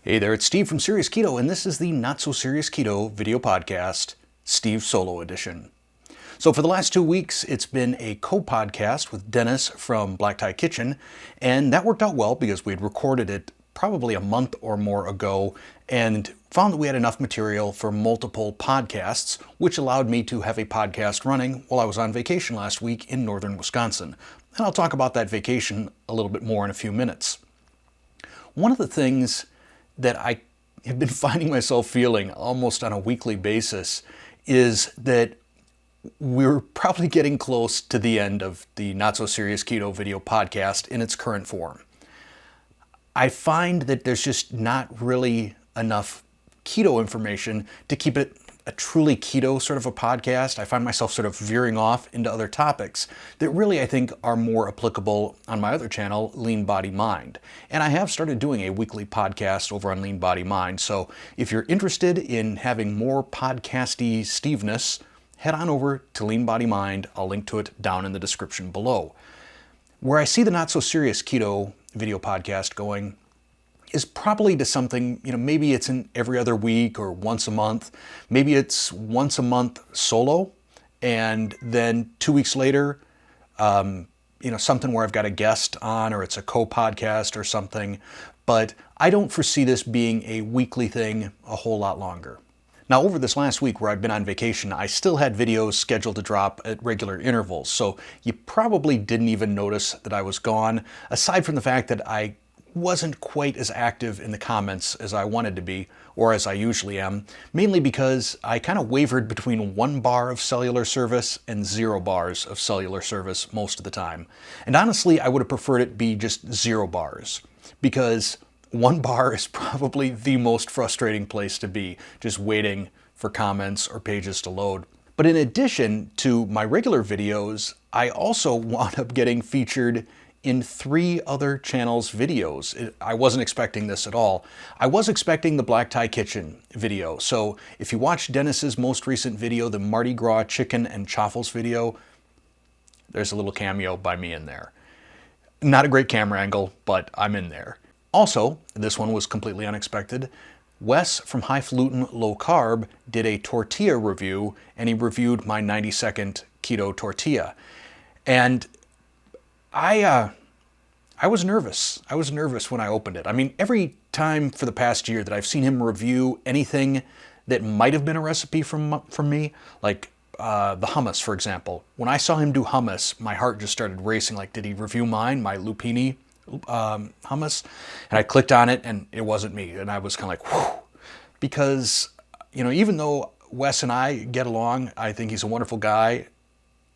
Hey there, it's Steve from Serious Keto, and this is the Not So Serious Keto video podcast, Steve Solo Edition. So for the last 2 weeks, it's been a co-podcast with Dennis from Black Tie Kitchen, and that worked out well because we had recorded it probably a month or more ago and found that we had enough material for multiple podcasts, which allowed me to have a podcast running while I was on vacation last week in northern Wisconsin. And I'll talk about that vacation a little bit more in a few minutes. One of the things that I have been finding myself feeling almost on a weekly basis is that we're probably getting close to the end of the Not So Serious Keto video podcast in its current form. I find that there's just not really enough keto information to keep it a truly keto sort of a podcast. I find myself sort of veering off into other topics that really I think are more applicable on my other channel, Lean Body Mind. And I have started doing a weekly podcast over on Lean Body Mind. So if you're interested in having more podcasty Steveness, head on over to Lean Body Mind. I'll link to it down in the description below. Where I see the Not So Serious Keto video podcast going is probably to something, maybe it's in every other week or once a month. Maybe it's once a month solo, and then 2 weeks later, something where I've got a guest on, or it's a co-podcast or something. But I don't foresee this being a weekly thing a whole lot longer. Now, over this last week where I've been on vacation, I still had videos scheduled to drop at regular intervals, so you probably didn't even notice that I was gone, aside from the fact that I wasn't quite as active in the comments as I wanted to be, or as I usually am, mainly because I kind of wavered between 1 bar of cellular service and 0 bars of cellular service most of the time. And honestly, I would have preferred it be just 0 bars, because 1 bar is probably the most frustrating place to be, just waiting for comments or pages to load. But in addition to my regular videos, I also wound up getting featured in 3 other channels' videos. I wasn't expecting this at all. I was expecting the Black Tie Kitchen video. So if you watch Dennis's most recent video, the Mardi Gras chicken and chaffles video, there's a little cameo by me in there. Not a great camera angle, but I'm in there. Also, this one was completely unexpected. Wes from Highfalutin Low Carb did a tortilla review, and he reviewed my 90-second keto tortilla. And I was nervous. I was nervous when I opened it. I mean, every time for the past year that I've seen him review anything that might have been a recipe from me, like the hummus, for example. When I saw him do hummus, my heart just started racing. Like, did he review mine, my lupini hummus? And I clicked on it, and it wasn't me. And I was kind of like, whew. Because, even though Wes and I get along, I think he's a wonderful guy.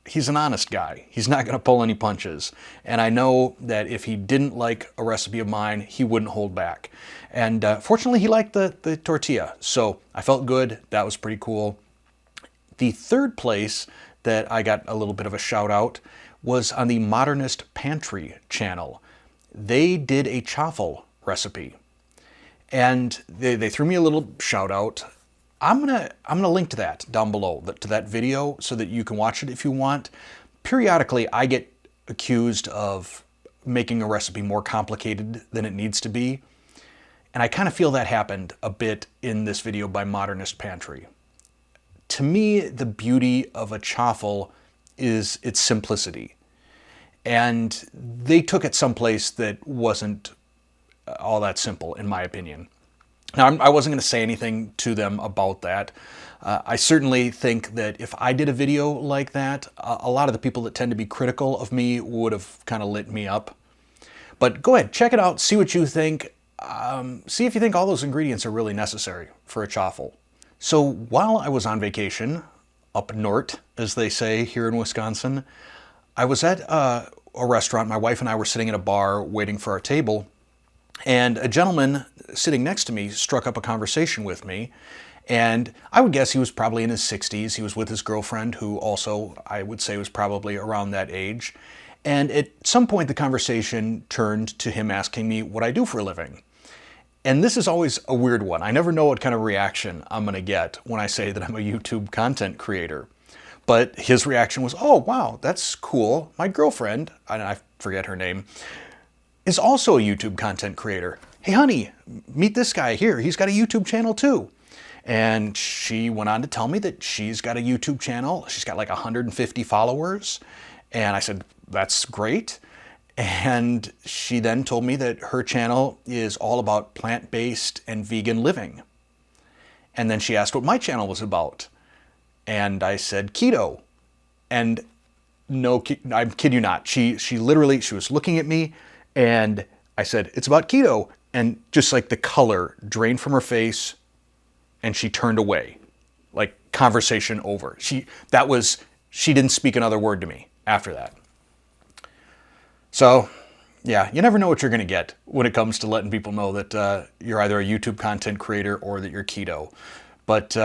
He's an honest guy. He's not going to pull any punches. And I know that if he didn't like a recipe of mine, he wouldn't hold back. And fortunately, he liked the tortilla. So I felt good. That was pretty cool. The third place that I got a little bit of a shout out was on the Modernist Pantry channel. They did a chaffle recipe. And they threw me a little shout out. I'm gonna link to that down below, to that video, so that you can watch it if you want. Periodically, I get accused of making a recipe more complicated than it needs to be. And I kind of feel that happened a bit in this video by Modernist Pantry. To me, the beauty of a chaffle is its simplicity. And they took it someplace that wasn't all that simple, in my opinion. Now, I wasn't going to say anything to them about that. I certainly think that if I did a video like that, a lot of the people that tend to be critical of me would have kind of lit me up. But go ahead, check it out, see what you think. See if you think all those ingredients are really necessary for a chaffle. So while I was on vacation, up north, as they say here in Wisconsin, I was at a restaurant. My wife and I were sitting at a bar waiting for our table. And a gentleman sitting next to me struck up a conversation with me, and I would guess he was probably in his 60s. He was with his girlfriend, who also, I would say, was probably around that age. And at some point, the conversation turned to him asking me what I do for a living. And this is always a weird one. I never know what kind of reaction I'm going to get when I say that I'm a YouTube content creator. But his reaction was, oh, wow, that's cool. My girlfriend, and I forget her name, is also a YouTube content creator. hey honey, meet this guy here. He's got a YouTube channel too. And she went on to tell me that she's got a YouTube channel. She's got like 150 followers. And I said, that's great. And she then told me that her channel is all about plant-based and vegan living. And then she asked what my channel was about. And I said keto. And no, I kid you not. She literally was looking at me and I said, it's about keto. And just like the color drained from her face and she turned away. Like conversation over. She didn't speak another word to me after that. So yeah, you never know what you're going to get when it comes to letting people know that you're either a YouTube content creator or that you're keto. But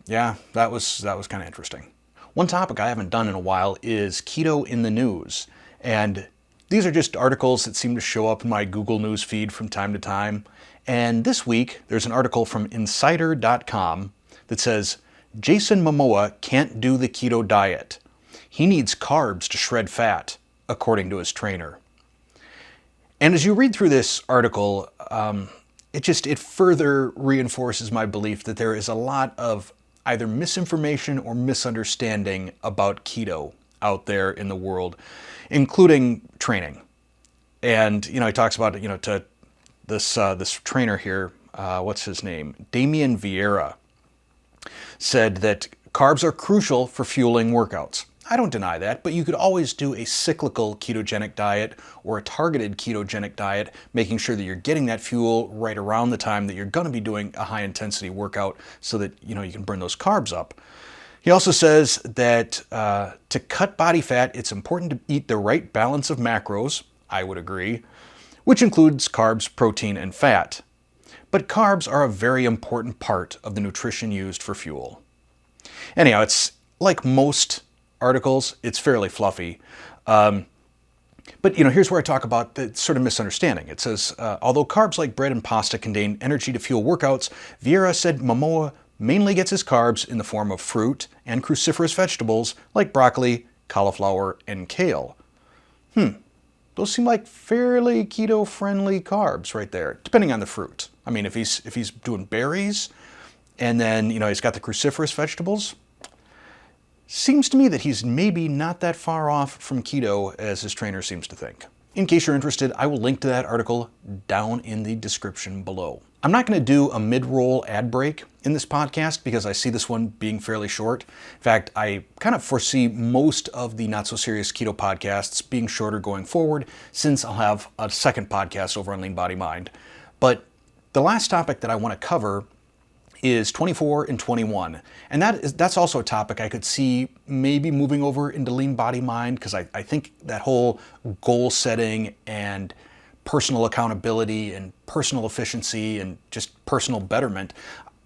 yeah, that was kind of interesting. One topic I haven't done in a while is keto in the news. And these are just articles that seem to show up in my Google News feed from time to time. And this week, there's an article from Insider.com that says, Jason Momoa can't do the keto diet. He needs carbs to shred fat, according to his trainer. And as you read through this article, it further reinforces my belief that there is a lot of either misinformation or misunderstanding about keto out there in the world, including training. And, he talks about, to this trainer here, what's his name? Damian Vieira, said that carbs are crucial for fueling workouts. I don't deny that, but you could always do a cyclical ketogenic diet or a targeted ketogenic diet, making sure that you're getting that fuel right around the time that you're going to be doing a high intensity workout so that you can burn those carbs up. He also says that to cut body fat, it's important to eat the right balance of macros, I would agree, which includes carbs, protein, and fat. But carbs are a very important part of the nutrition used for fuel. Anyhow, it's like most articles, it's fairly fluffy. But here's where I talk about the sort of misunderstanding. It says, although carbs like bread and pasta contain energy to fuel workouts, Vieira said Momoa mainly gets his carbs in the form of fruit and cruciferous vegetables like broccoli, cauliflower, and kale. Those seem like fairly keto-friendly carbs right there, depending on the fruit. I mean, if he's doing berries, and then he's got the cruciferous vegetables, seems to me that he's maybe not that far off from keto as his trainer seems to think. In case you're interested, I will link to that article down in the description below. I'm not going to do a mid-roll ad break in this podcast because I see this one being fairly short. In fact, I kind of foresee most of the Not So Serious Keto podcasts being shorter going forward since I'll have a second podcast over on Lean Body Mind. But the last topic that I want to cover is 24 and 21. And that's also a topic I could see maybe moving over into Lean Body Mind because I think that whole goal setting and personal accountability and personal efficiency and just personal betterment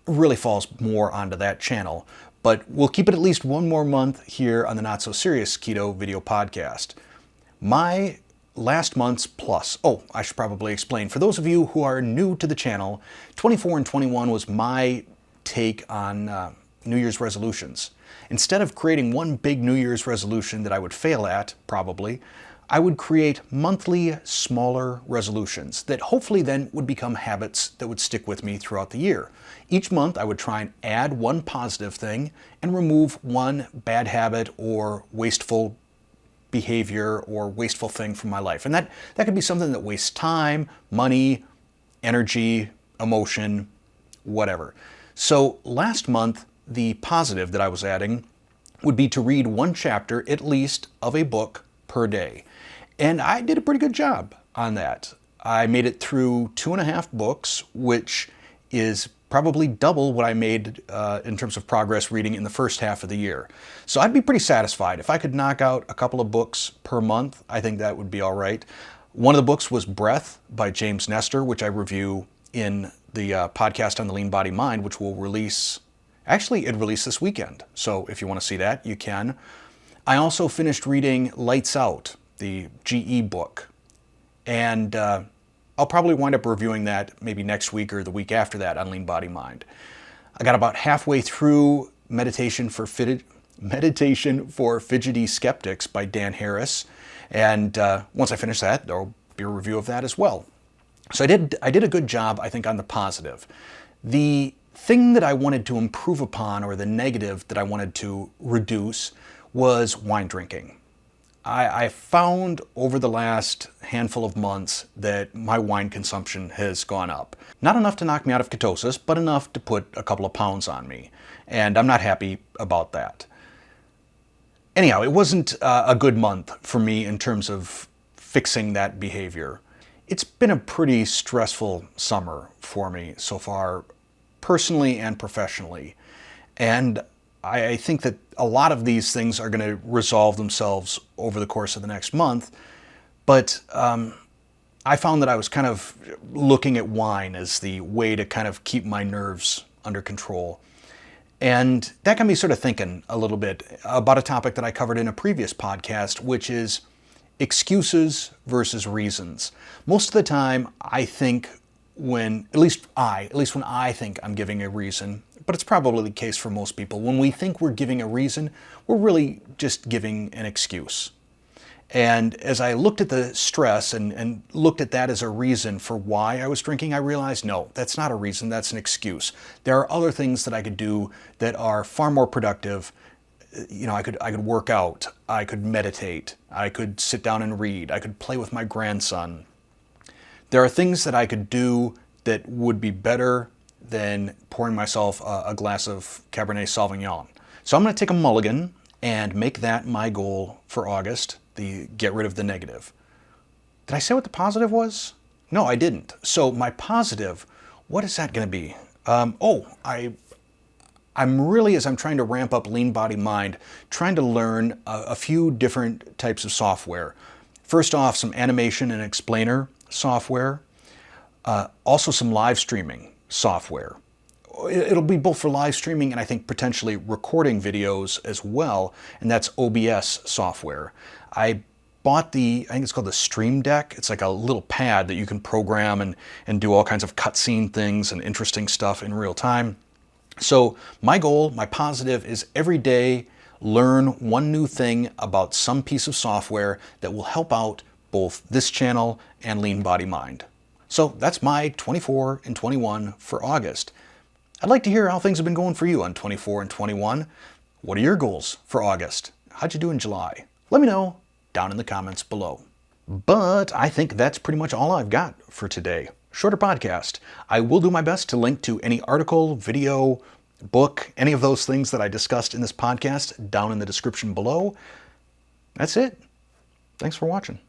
really falls more onto that channel. But we'll keep it at least one more month here on the Not So Serious Keto video podcast. My last month's plus. Oh, I should probably explain. For those of you who are new to the channel, 24 and 21 was my take on New Year's resolutions. Instead of creating one big New Year's resolution that I would fail at, probably, I would create monthly, smaller resolutions that hopefully then would become habits that would stick with me throughout the year. Each month, I would try and add one positive thing and remove one bad habit or wasteful behavior or wasteful thing from my life. And that could be something that wastes time, money, energy, emotion, whatever. So last month, the positive that I was adding would be to read one chapter at least of a book per day. And I did a pretty good job on that. I made it through 2.5 books, which is probably double what I made in terms of progress reading in the first half of the year. So I'd be pretty satisfied. If I could knock out a couple of books per month, I think that would be all right. One of the books was Breath by James Nestor, which I review in the podcast on the Lean Body Mind, which will release, actually it released this weekend. So if you want to see that, you can. I also finished reading Lights Out, the GE book. And I'll probably wind up reviewing that maybe next week or the week after that on Lean Body Mind. I got about halfway through Meditation for Fidgety Skeptics by Dan Harris. And once I finish that, there'll be a review of that as well. So I did a good job, I think, on the positive. The thing that I wanted to improve upon, or the negative that I wanted to reduce, was wine drinking. I found over the last handful of months that my wine consumption has gone up. Not enough to knock me out of ketosis, but enough to put a couple of pounds on me. And I'm not happy about that. Anyhow, it wasn't a good month for me in terms of fixing that behavior. It's been a pretty stressful summer for me so far, personally and professionally. And I think that a lot of these things are going to resolve themselves over the course of the next month. But I found that I was kind of looking at wine as the way to kind of keep my nerves under control. And that got me sort of thinking a little bit about a topic that I covered in a previous podcast, which is excuses versus reasons. Most of the time, I think at least when I think I'm giving a reason, but it's probably the case for most people, when we think we're giving a reason, we're really just giving an excuse. And as I looked at the stress and looked at that as a reason for why I was drinking, I realized, no, that's not a reason, that's an excuse. There are other things that I could do that are far more productive. You know, I could work out, I could meditate, I could sit down and read, I could play with my grandson. There are things that I could do that would be better than pouring myself a glass of Cabernet Sauvignon. So I'm going to take a mulligan and make that my goal for August, get rid of the negative. Did I say what the positive was? No, I didn't. So my positive, what is that going to be? I'm really, as I'm trying to ramp up Lean Body Mind, trying to learn a few different types of software. First off, some animation and explainer software, also some live streaming software. It'll be both for live streaming and I think potentially recording videos as well, and that's OBS software. I bought I think it's called the Stream Deck. It's like a little pad that you can program and do all kinds of cutscene things and interesting stuff in real time. So my goal, my positive, is every day learn one new thing about some piece of software that will help out both this channel and Lean Body Mind. So that's my 24 and 21 for August. I'd like to hear how things have been going for you on 24 and 21. What are your goals for August? How'd you do in July? Let me know down in the comments below. But I think that's pretty much all I've got for today. Shorter podcast. I will do my best to link to any article, video, book, any of those things that I discussed in this podcast down in the description below. That's it. Thanks for watching.